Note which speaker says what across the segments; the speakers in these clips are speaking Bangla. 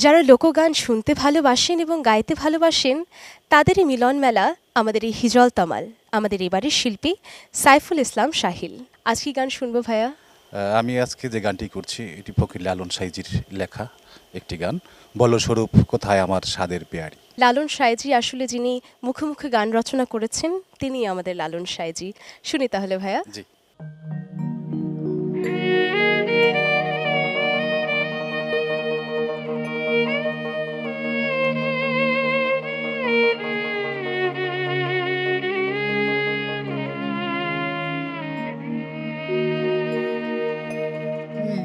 Speaker 1: যারা লোকগান শুনতে ভালোবাসেন এবং গাইতে ভালোবাসেন তাদেরই মিলন মেলা আমাদের এই হিজল তামাল। আমাদের এবারের শিল্পী সাইফুল ইসলাম সাহিল। আজ কি গান শুনবো ভাইয়া?
Speaker 2: আমি আজকে যে গানটি করছি এটি ফকির লালন সাইজির লেখা একটি গান, বলো স্বরূপ কোথায় আমার স্বাদের পেয়ারি।
Speaker 1: লালন সাইজি আসলে যিনি মুখে মুখে গান রচনা করেছেন তিনি আমাদের লালন সাইজি। শুনি তাহলে ভাইয়া।
Speaker 2: জি।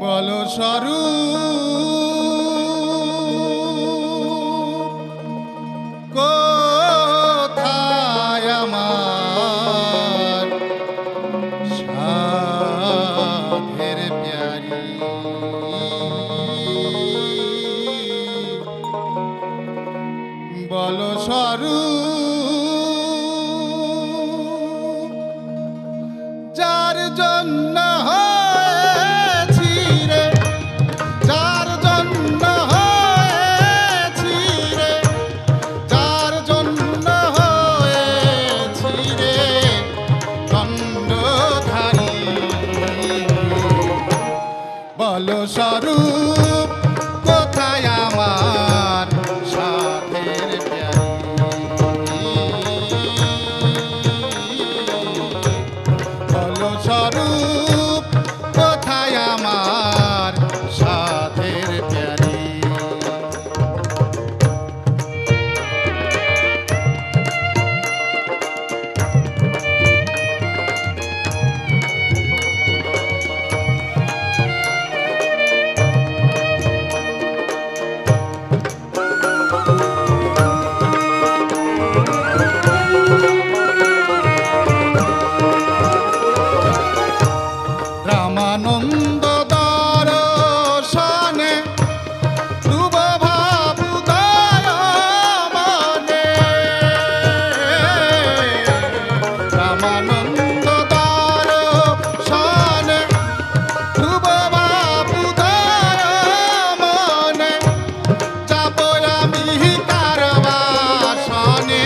Speaker 3: বলো স্বরূপ কোথায় আমার সাধের প্যারি। বলো স্বরূপ যার জন্য স্বরূপ কোথায় আমার সাধের প্যারি। বলো স্বরূপ কোথায় আমার সাধের প্যারি। রামানন্দ দর্শনে ধ্রুব ভাবুদয় মনে। রামানন্দ দর্শনে ধ্রুব ভাবুদয় মনে। যাব আমি কার বাসনে।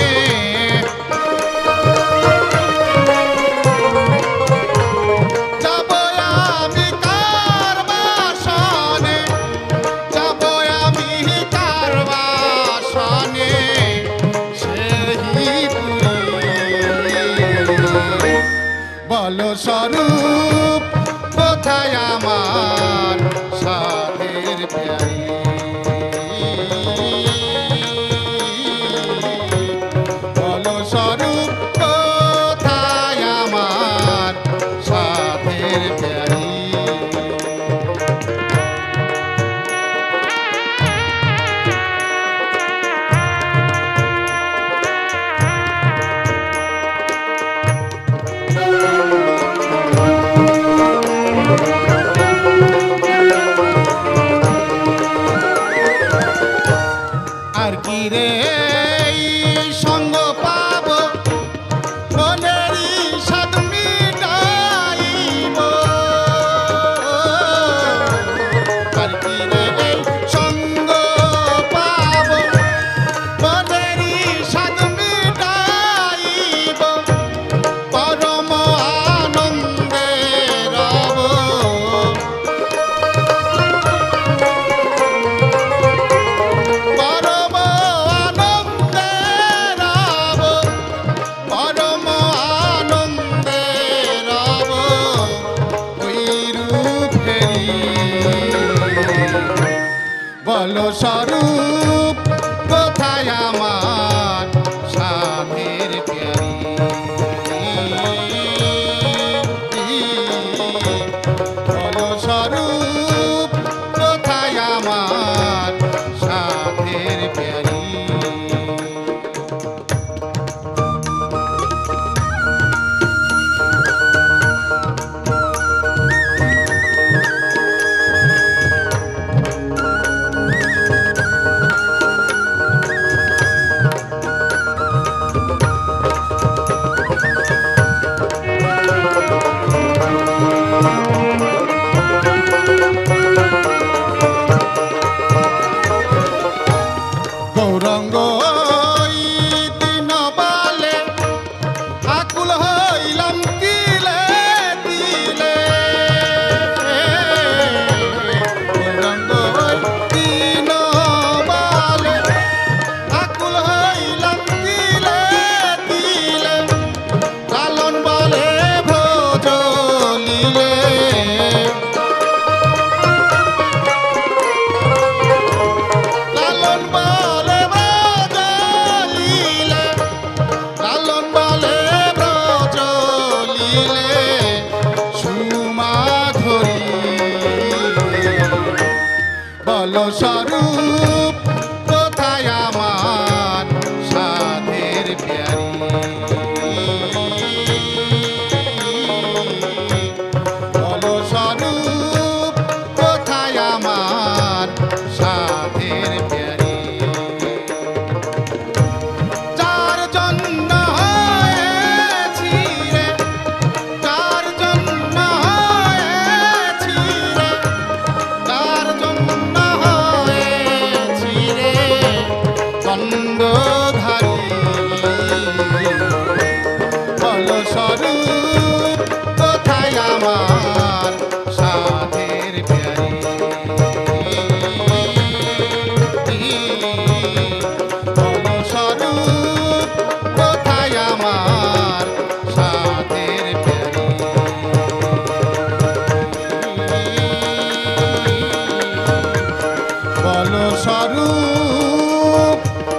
Speaker 3: বলো স্বরূপ কোথায় আমার সাধের প্যারি। বলো স্বরূপ কোথায় আমার সাধের প্যারি। আর কি রে সঙ্গ পাব মনেরই সাদ মিটাইব। আর কি রে সঙ্গ পাব মনেরই সাদ মিটাইব। পরম আনন্দে রব বলো স্বরূপ কোথায় আমার সাধের প্যারি। বলো স্বরূপ কোথায় আমার সাধের প্যারি। বলো স্বরূপ